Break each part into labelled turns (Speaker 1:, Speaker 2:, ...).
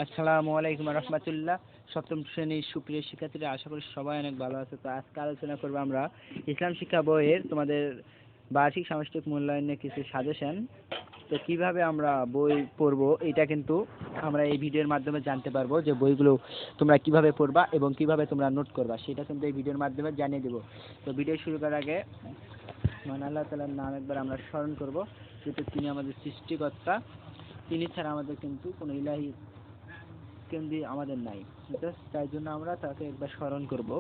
Speaker 1: আসসালামু আলাইকুম রহমতুল্লাহ। সপ্তম শ্রেণীর সুপ্রিয় শিক্ষার্থীরা, আশা করি সবাই অনেক ভালো আছে। তো আজকে আলোচনা করবো আমরা ইসলাম শিক্ষা বইয়ের তোমাদের বার্ষিক সামষ্টিক মূল্যায়নের কিছু সাজেশন। তো কিভাবে আমরা বই পড়বো এটা কিন্তু আমরা এই ভিডিওর মাধ্যমে জানতে পারবো, যে বইগুলো তোমরা কিভাবে পড়বা এবং কিভাবে তোমরা নোট করবা সেটা কিন্তু এই ভিডিওর মাধ্যমে জানিয়ে দেবো। তো ভিডিও শুরু করার আগে মহান আল্লাহ তাআলার নাম একবার আমরা স্মরণ করব, যেহেতু তিনি আমাদের সৃষ্টিকর্তা। তিনি ছাড়া আমাদের কিন্তু কোনো ইলাহি কেন্দ্রে আমাদের নাই, তাই জন্য আমরা তাকে একবার স্মরণ করব।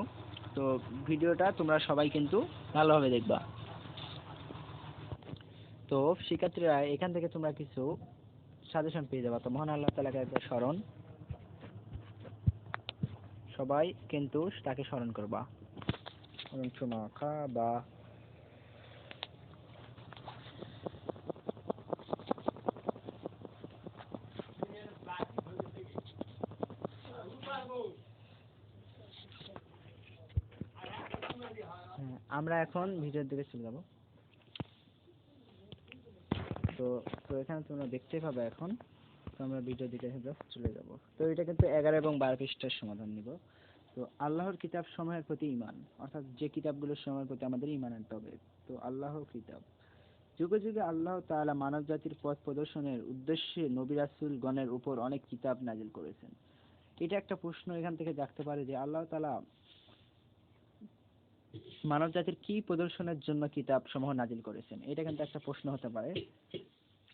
Speaker 1: তো ভিডিওটা তোমরা সবাই কিন্তু ভালোভাবে দেখবা। তো শিক্ষার্থীরা, এখান থেকে তোমরা কিছু সাজেশন পেয়ে যাবা। তো মহান আল্লাহ তাআলাকে একবার স্মরণ, সবাই কিন্তু তাকে স্মরণ করবা। বা আমরা এখন ভিডিওর দিকে চলে যাব। তো তো এখানে তোমরা দেখতে পাবে এখন। তো আমরা ভিডিওর দিকে চলে যাব। তো এটা কিন্তু 11 এবং 12 পৃষ্ঠার সমাধান নিব। তো আল্লাহর কিতাব সমূহের প্রতি ঈমান, অর্থাৎ যে কিতাবগুলোর সমূহের প্রতি আমাদের ঈমান আনতে হবে। তো আল্লাহর কিতাব, যুগে যুগে আল্লাহ তাআলা মানব জাতির পথ প্রদর্শনের উদ্দেশ্যে নবী রাসূল গণের উপর অনেক কিতাব নাজিল করেছেন। এটা একটা প্রশ্ন এখান থেকে জাগতে পারে যে আল্লাহ তাআলা মানব জাতির কি প্রদর্শনের জন্য কিতাব সমূহ নাজিল করেছেন। এটা কিন্তু একটা প্রশ্ন হতে পারে,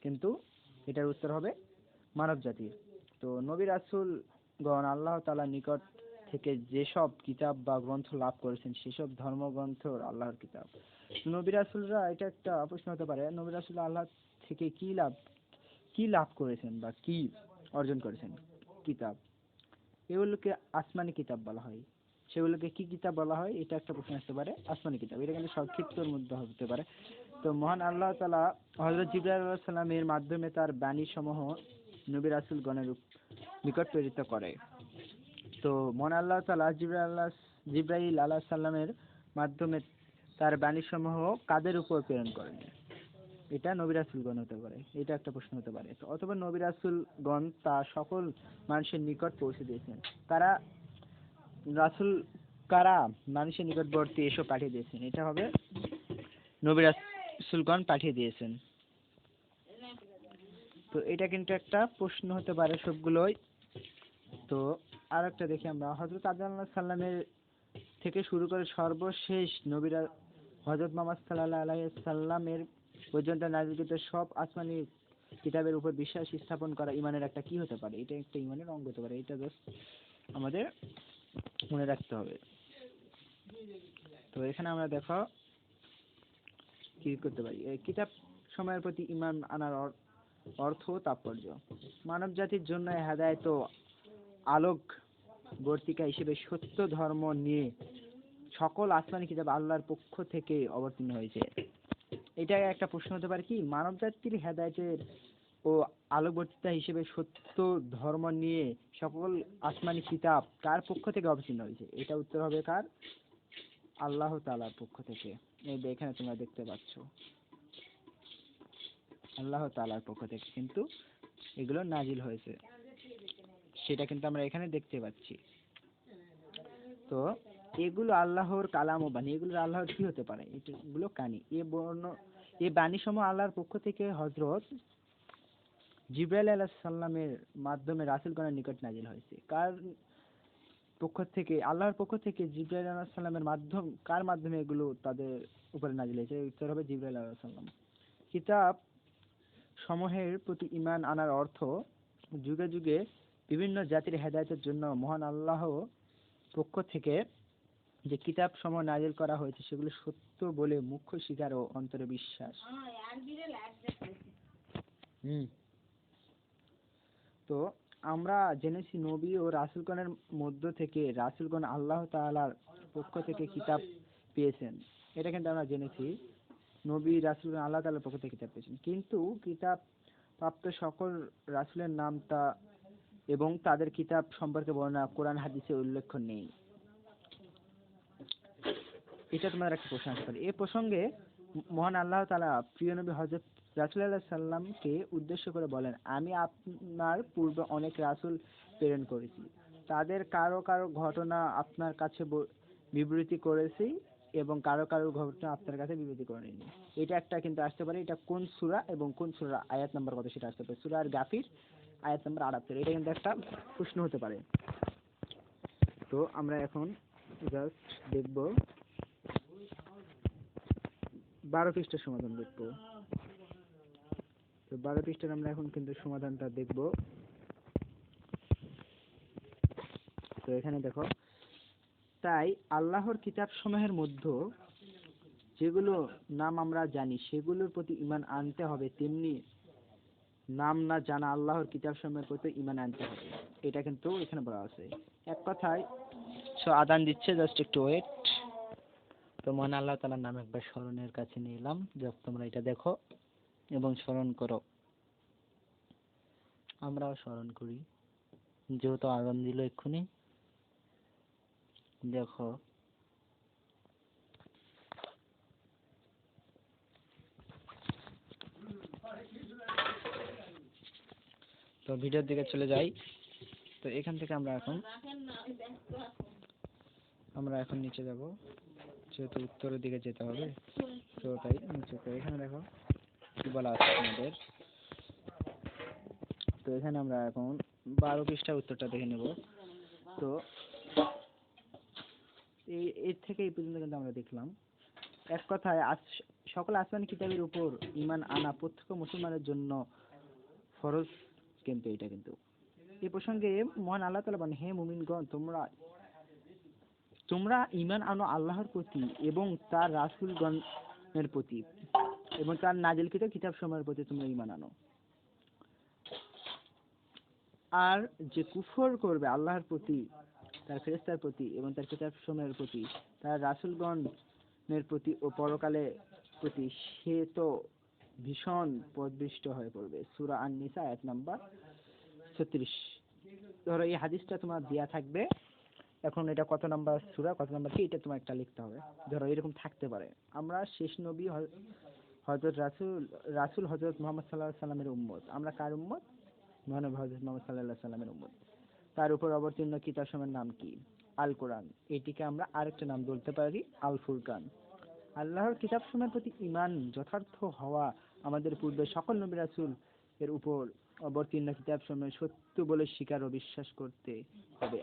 Speaker 1: কিন্তু এটার উত্তর হবে মানব জাতির। তো নবী রাসূল গণ আল্লাহ তাআলার নিকট থেকে যেসব কিতাব বা গ্রন্থ লাভ করেছেন সেসব ধর্মগ্রন্থ আল্লাহর কিতাব। নবী রাসূলরা, এটা একটা প্রশ্ন হতে পারে, নবী রাসূল আল্লাহ থেকে কি লাভ করেছেন বা কি অর্জন করেছেন। কিতাব, এগুলোকে আসমানি কিতাব বলা হয়। সেগুলোকে কি কিতাব বলা হয়, এটা একটা প্রশ্ন আসতে পারে। আসমানি কিতাব, এটা কিন্তু সংক্ষিপ্তর মধ্যে হতে পারে। তো মহান আল্লাহ তাআলা হযরত জিবরাইল আলাইহিস সালামের মাধ্যমে তার বাণী সমূহ নবী রাসূল গণের নিকট প্রেরিত করে। তো মহান আল্লাহ তাআলা জিবরাইল আলাইহিস সালামের মাধ্যমে তার বাণী সমূহ কাদের উপর প্রেরণ করেন। এটা নবী রাসূলগণ হতে পারে, এটা একটা প্রশ্ন হতে পারে। তো অথবা নবী রাসূলগণ তা সকল মানুষের নিকট পৌঁছে দিয়েছেন। তারা রাসূল কারা মানুষের নিকটবর্তী এসব পাঠিয়ে দিয়েছেন। এটা হবে নবী রাসূলগণ পাঠিয়ে দিয়েছেন। তো এটা কিন্তু একটা প্রশ্ন হতে পারে সবগুলোই। তো আর একটা দেখি আমরা, হযরত আদম আলাইহিস সালামের থেকে শুরু করে সর্বশেষ নবীরা হযরত মুহাম্মদ সাল্লাল্লাহু আলাইহি সাল্লামের পর্যন্ত নাযিলকৃত সব আসমানি কিতাবের উপর বিশ্বাস স্থাপন করা ঈমানের একটা কি হতে পারে। এটা একটা ঈমানের অঙ্গ হতে পারে। এটা জাস্ট আমাদের মনে রাখতে হবে। তো এখানে আমরা দেখো কি করতে পারি। এই কিতাব সময়ের প্রতি ঈমান আনার অর্থ ও তাৎপর্য। মানব জাতির জন্য হেদায়েত ও আলোক বর্তিকা হিসেবে সত্য ধর্ম নিয়ে সকল আসমানি কিতাব আল্লাহর পক্ষ থেকে অবতীর্ণ হয়েছে। এটা একটা প্রশ্ন হতে পারে, কি মানব জাতির হেদায়েতের ও আলোকবর্তিতা হিসেবে সত্য ধর্ম নিয়ে সকল আসমানি কিতাব কার পক্ষ থেকে অবতীর্ণ হয়েছে। এটা উত্তর হবে কার? আল্লাহ তাআলার পক্ষ থেকে। এই যে এখানে তোমরা দেখতে পাচ্ছ, আল্লাহ তাআলার পক্ষ থেকে কিন্তু এগুলো নাজিল হয়েছে, সেটা কিন্তু আমরা এখানে দেখতে পাচ্ছি। তো এগুলো আল্লাহর কালাম ও বাণী। এগুলো আল্লাহর কি হতে পারে? এগুলো কানি। এই বাণী সমূহ আল্লাহর পক্ষ থেকে হযরত জিবরাইল আলাইহিস সালামের মাধ্যমে রাসূলগণের নিকট নাজিল হয়েছে। কার পক্ষ থেকে? আল্লাহর পক্ষ থেকে জিবরাইল আলাইহিস সালামের কার মাধ্যমে এগুলো তাদের উপরে নাজিল হয়েছে? উত্তর হবে জিবরাইল আলাইহিস সালাম। কিতাব সমূহের প্রতি ঈমান আনার অর্থ, যুগে যুগে বিভিন্ন জাতির হেদায়েতের জন্য মহান আল্লাহর পক্ষ থেকে যে কিতাব সমূহ নাজিল করা হয়েছে সেগুলো সত্য বলে মুখ্য স্বীকার ও অন্তরে বিশ্বাস। তো আমরা জেনেছি নবী ও রাসূলগণের মধ্য থেকে রাসূলগণ আল্লাহ তাআলার পক্ষ থেকে কিতাব পেয়েছেন। এটা কিন্তু আমরা জেনেছি, নবী রাসূলগণ আল্লাহ তাআলার পক্ষ থেকে কিতাব পেয়েছেন। কিন্তু কিতাব প্রাপ্ত সকল রাসূলের নামটা এবং তাদের কিতাব সম্পর্কে বর্ণনা কোরআন হাদিসে উল্লেখ নেই। এটা তোমার একটা প্রশ্ন আসতে পারে। এই প্রসঙ্গে মহান আল্লাহ তাআলা প্রিয় নবী হযরত রাসূল সাল্লাল্লাহু আলাইহি সাল্লামকে উদ্দেশ্য করে বলেন, আমি আপনার পূর্বে অনেক রাসূল প্রেরণ করেছি, তাদের কারো কারো ঘটনা আপনার কাছে বিবৃতি করেছি এবং কারো কারো ঘটনা আপনার কাছে বিবৃতি করেনি। এটা একটা কিন্তু আসতে পারে, এটা কোন সূরা এবং কোন সূরা আয়াত নাম্বার কত সেটা আসতে পারে। সূরা আর গাফির আয়াত নাম্বার 78, এটা কিন্তু একটা প্রশ্ন হতে পারে। তো আমরা এখন জাস্ট দেখব 12 পৃষ্ঠার সমাধান দেখব। তো 12 পৃষ্ঠার আমরা এখন কিন্তু সমাধানটা দেখব। তো এখানে দেখো, তাই আল্লাহর কিতাব সমূহের মধ্যে যেগুলো নাম আমরা জানি সেগুলোর প্রতি ঈমান আনতে হবে, তেমনি নাম না জানা আল্লাহর কিতাব সমূহের প্রতি ঈমান আনতে হবে। এটা কিন্তু এখানে বলা আছে। এক কথায় আদান দিচ্ছে, জাস্ট একটু ওয়েট। তো মহান আল্লাহ তাআলার নাম একবার স্মরণের কাছে নিয়ে এলাম, জাস্ট তোমরা এটা দেখো এবং স্মরণ করো। আমরাও স্মরণ করি, যেহেতু আদান দিল এক্ষুনি। দেখো, তো ভিডিওর দিকে চলে যাই। তো এখান থেকে আমরা এখন নিচে যাব, যেহেতু উত্তরের দিকে যেতে হবে, তো তাই নিচে। তো এখানে দেখো কি বলা আছে আমাদের। তো এখানে আমরা এখন 12 পৃষ্ঠার উত্তরটা দেখে নেব। তো এর থেকে এই পর্যন্ত কিন্তু আমরা দেখলাম, এক কথায় সকল আসমানি কিতাবের উপর ঈমান আনা প্রত্যেক মুসলমানের জন্য ফরজ। কিন্তু এটা কিন্তু এই প্রসঙ্গে মহান আল্লাহ তাআলা বলেন, হে মুমিনগণ, তোমরা ঈমান আনো আল্লাহর প্রতি এবং তার রাসূলগণের প্রতি এবং তার নাজিলকৃত কিতাবসমূহের প্রতি তোমরা ঈমান আনো। আর যে কুফর করবে আল্লাহর প্রতি, তার ফেরেশতার প্রতি এবং তার কিতাবসমূহের প্রতি, তার রাসূলগণের প্রতি ও পরকালের প্রতি, সে তো ভীষণ পদভ্রষ্ট হয়ে পড়বে। সূরা আন-নিসা আয়াত নাম্বার 36। ধরো এই হাদিসটা তোমার দেয়া থাকবে, এখন এটা কত নাম্বার সূরা, কত নাম্বার কি, এটা তোমার একটা লিখতে হবে। ধরো এরকম থাকতে পারে, আমরা শেষ নবী হযরত রাসূল হযরত মুহাম্মদ সাল্লাল্লাহু আলাইহি সাল্লামের উম্মত। আমরা কার উম্মত? মহানবী হযরত মুহাম্মদ সাল্লাল্লাহু আলাইহি সাল্লামের উম্মত। তার উপর অবতীর্ণ কিতাবসমূহের নাম কি? আল কোরআন। এটিকে আমরা আরেকটা নাম বলতে পারি আল ফুরকান। আল্লাহর কিতাবসমূহের প্রতি ঈমান যথার্থ হওয়া আমাদের পূর্বে সকল নবী রাসূল এর উপর অবতীর্ণ কিতাবসমূহ সত্য বলে স্বীকার ও বিশ্বাস করতে হবে।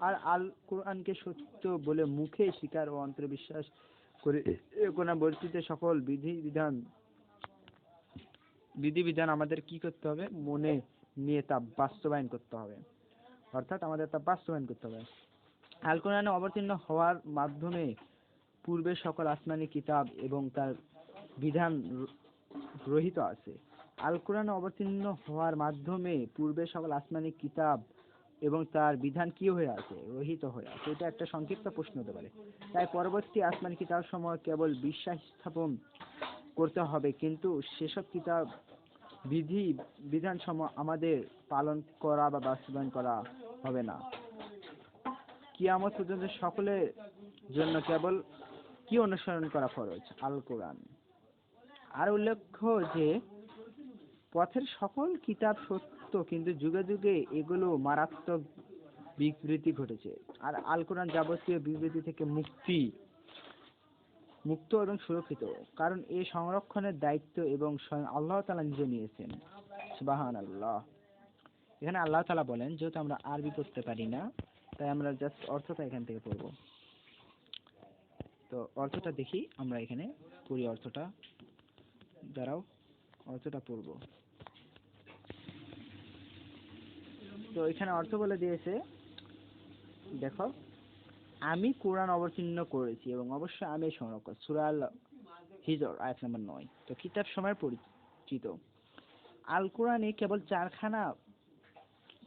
Speaker 1: আর আল কোরআনকে সত্য বলে মুখে স্বীকার ও অন্তরে বিশ্বাস করে কোন বর্তিত সকল বিধিবিধান আমাদের কি করতে হবে? মনে নিয়ে তা বাস্তবায়ন করতে হবে। অর্থাৎ আমাদের তা বাস্তবায়ন করতে হবে। আল কোরআনে অবতীর্ণ হওয়ার মাধ্যমে পূর্বে সকল আসমানি কিতাব এবং তার বিধান রহিত আছে। আল কোরআনে অবতীর্ণ হওয়ার মাধ্যমে পূর্বে সকল আসমানি কিতাব এবং তার বিধান কি হয়ে আছে? রহিত হয়ে আছে। এটা একটা সংক্ষিপ্ত প্রশ্ন হতে পারে। তাই পরবর্তী আসমানি কিতাব সমূহ কেবল বিশ্বাস স্থাপন করতে হবে, কিন্তু সেসব কিতাব বিধান সমূহ আমাদের পালন করা বা বাস্তবায়ন করা হবে না। কিয়ামত পর্যন্ত সকলের জন্য কেবল কি অনুসরণ করা ফরজ? আল কোরআন। আর উল্লেখ্য যে পথের সকল কিতাব সত্য, কিন্তু যুগে যুগে এগুলো মারাত্মক বিকৃতি ঘটেছে। আর আল কোরআন যাবতীয় বিবৃতি থেকে মুক্ত এবং সুরক্ষিত, কারণ এই সংরক্ষণের দায়িত্ব এবং স্বয়ং আল্লাহ তাআলা নিজে নিয়েছেন। সুবহানাল্লাহ। এখানে আল্লাহ তাআলা বলেন, যেহেতু আমরা আরবি পড়তে পারি না, তাই আমরা জাস্ট অর্থটা এখান থেকে পড়ব। তো অর্থটা দেখি, আমরা এখানে পড়ি অর্থটা। দাঁড়াও, অর্থটা পড়ব। তো এখানে অর্থ বলে দিয়েছে, দেখো, আমি কোরআন অবতীর্ণ করেছি এবং অবশ্যই আমি সংরক্ষক। সূরা আল হিজর আয়াত নাম্বার 9। তো কিতাব সময়ের পরিচিত। আল কোরআনে কেবল 4খানা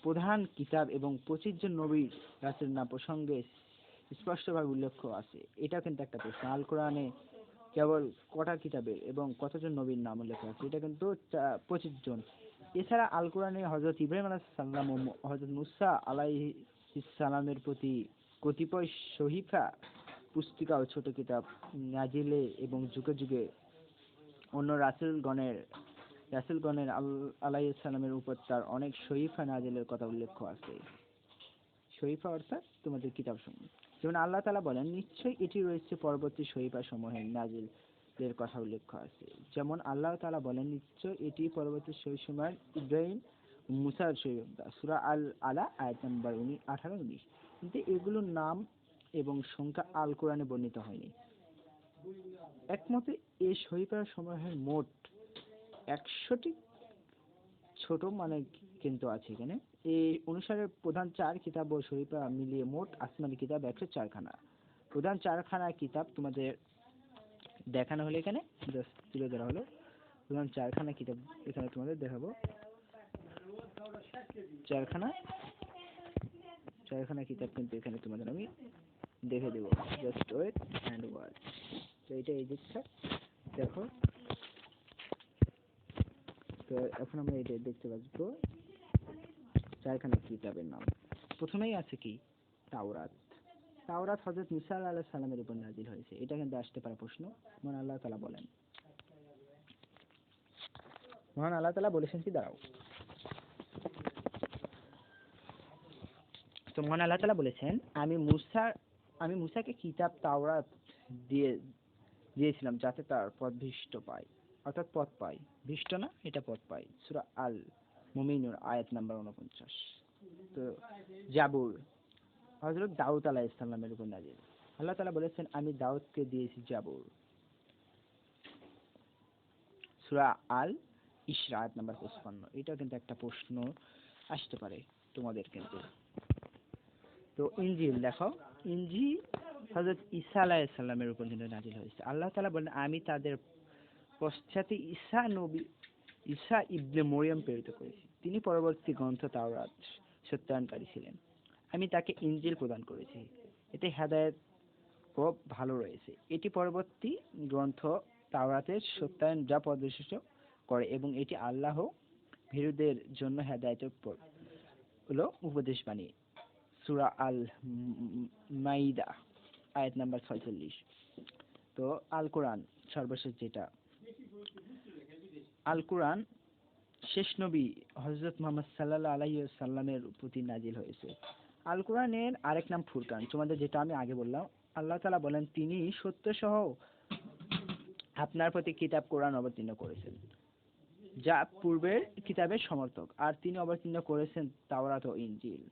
Speaker 1: প্রধান কিতাব এবং 25 জন নবী রাসূলের নাম প্রসঙ্গে স্পষ্টভাবে উল্লেখ আছে। এটা কিন্তু একটা প্রশ্ন, আল কোরআনে কেবল কটা কিতাবের এবং কতজন নবীর নাম উল্লেখ আছে? এটা কিন্তু 25 জন। এছাড়া আল কোরআনে হযরত ইব্রাহিম আলাইহিস সালাম ও হযরত মুসা আলাইহিস সালামের প্রতি কতিপয় সহিফা, পুস্তিকা ও ছোট কিতাব নাজিলে এবং যুগে যুগে অন্য রাসূলগণের রাসূলগণের আলাইহিস সালামের উপর তার অনেক শরীফা নাজিলের কথা উল্লেখ আছে। শরীফা অর্থাৎ তোমাদের কিতাব সমূহ। যেমন আল্লাহ তাআলা বলেন, নিশ্চয়ই এটি রয়েছে পরবর্তী শরীফা সমূহের নাজিলের কথা উল্লেখ আছে। যেমন আল্লাহ তাআলা বলেন, নিশ্চয় এটি পরবর্তী শরীফার ইব্রাহিম মুসার শরীফা, সূরা আল আলা আয়াত নম্বর 18-19। কিন্তু এগুলোর নাম এবং সংখ্যা আল কোরআনে বর্ণিত হয়নি। একমতে এই শরীফা সমূহের মোট 100টি ছোট মানে কিন্তু আছে এখানে। এই অনুসারে প্রধান 4 কিতাব ও শরীফা মিলিয়ে মোট আসমানি কিতাব 104 খানা। প্রধান 4 খানা কিতাব তোমাদের দেখানো হলো এখানে, জাস্ট তুলে ধরা হলো। প্রধান 4 খানা কিতাব এখানে তোমাদের দেখাবো। 4 খানা কিতাব কিন্তু এখানে তোমাদের আমি দেখে দেবো। Just wait and watch. তো এটা এই দিকটা দেখো। তো এখন আমরা এটা দেখতে পাচ্ছি 4 খানা কিতাবের নাম। প্রথমেই আছে কি? তাওরাত। তাওরাত হযরত মুসা আলাইহিস সালামের উপর নাযিল হয়েছে। এটা কিন্তু আসতে পারে প্রশ্ন। মহান আল্লাহ তাআলা বলেন, মহান আল্লাহ তাআলা বলেছেন কি, দাঁড়াও। তো মহান আল্লাহ তাআলা বলেছেন, আমি মুসাকে কিতাব তাওরাত দিয়েছিলাম যাতে তার পথভ্রষ্ট পায়, অর্থাৎ পথ পায়। ভ্রষ্ট না, এটা পথ পায়। সূরা আল মুমিনুন আয়াত নাম্বার 49। তো জাবুর হযরত দাউদ আলাইহিস সালামের উপর নাযিল। আল্লাহ তাআলা বলেছেন, আমি দাউদকে দিয়েছি জাবুর। সূরা আল ইসরা আয়াত নাম্বার 55। এটা কিন্তু একটা প্রশ্ন আসতে পারে তোমাদের কিন্তু। তো ইনজিল দেখো, ইনজিল হযরত ঈসা আলাইহিস সালামের উপর কিন্তু নাযিল হয়েছে। আল্লাহ তাআলা বলেন, আমি তাদের পশ্চাতে ঈসা ইবনে মরিয়ম প্রেরিত করেছি। তিনি পরবর্তী গ্রন্থ তাওরাত সত্যায়নকারী ছিলেন। আমি তাকে ইনজিল প্রদান করেছি। এতে হেদায়েত ও ভালো রয়েছে। এটি পরবর্তী গ্রন্থ তাওরাতের সত্যায়ন যা প্রদর্শিত করে এবং এটি আল্লাহ ভীরুদের জন্য হেদায়েতের হলো উপদেশ বাণী। সূরা আল মাইদা আয়াত নাম্বার 46। তো আল কোরআন সর্বশেষ যেটা, আল কোরআন শেষ নবী হযরত মুহাম্মদ সাল্লাল্লাহু আলাইহি ওয়াসাল্লামের প্রতি নাযিল হয়েছে। আল কোরআনের আরেক নাম ফুরকান, তোমাদের যেটা আমি আগে বললাম। আল্লাহ তাআলা বলেন, তিনি সত্য সহ আপনার প্রতি কিতাব কোরআন অবতীর্ণ করেছেন, যা পূর্বের কিতাবের সমর্থক, আর তিনি অবতীর্ণ করেছেন তাওরাত ও ইনজিল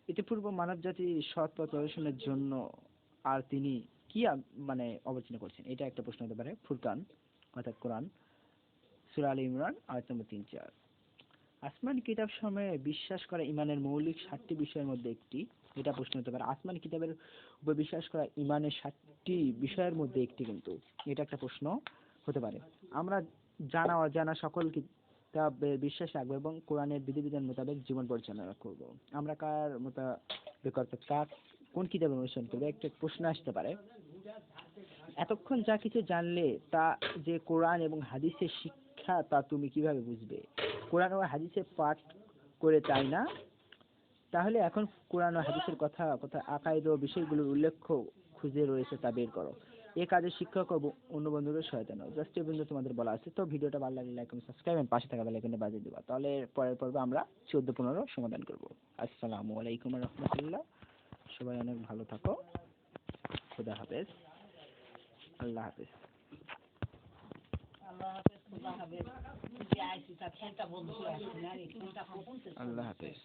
Speaker 1: ইতিপূর্বে মানবজাতির সৎ পথ প্রদর্শনের জন্য। আর তিনি কি মানে অবতীর্ণ করেছেন, এটা একটা প্রশ্ন হতে পারে। ফুরকান অর্থাৎ কোরআন, সূরা আলে ইমরান আয়াত নম্বর 3-4। আসমানি কিতাব সময়ে বিশ্বাস করা ইমানের মৌলিক 7টি বিষয়ের মধ্যে একটি। এটা প্রশ্ন হতে পারে, আসমানি কিতাবের উপর বিশ্বাস করা ইমানের 7টি বিষয়ের মধ্যে একটি কিন্তু। এটা একটা প্রশ্ন হতে পারে। আমরা জানা অজানা সকল কিতাবের বিশ্বাস রাখবো এবং কোরআনের বিধিবিধান মোতাবেক জীবন পরিচালনা করব। আমরা কার মোতাবেক অর্থাৎ কোন কিতাবের অনুসরণ করবো, একটা প্রশ্ন আসতে পারে। এতক্ষণ যা কিছু জানলে তা যে কোরআন এবং হাদিসের শিক্ষা, তা তুমি কিভাবে বুঝবে? কোরআন ও হাদিসের পাঠ করে তাই না? তাহলে এখন কোরআন ও হাদিসের কথা আকাইদ ও বিষয়গুলোর উল্লেখ খুঁজে রয়েছে তা বের করো। এই কাজে শিক্ষক ও অন্য বন্ধুদের সহায়তা নাও। জাস্ট এই পর্যন্ত তোমাদের বলা আছে। তো ভিডিওটা ভালো লাগলে লাইক এবং সাবস্ক্রাইব এবং পাশে থাকা বেল আইকনে বাজিয়ে দিবা। তাহলে পরের পর্বে আমরা 14-15 সমাধান করব। আসসালামু আলাইকুম ওয়া রাহমাতুল্লাহ। সবাই অনেক ভালো থাকো। খোদা হাফেজ। আল্লাহ হাফেজ। আল্লাহ হাফেজ।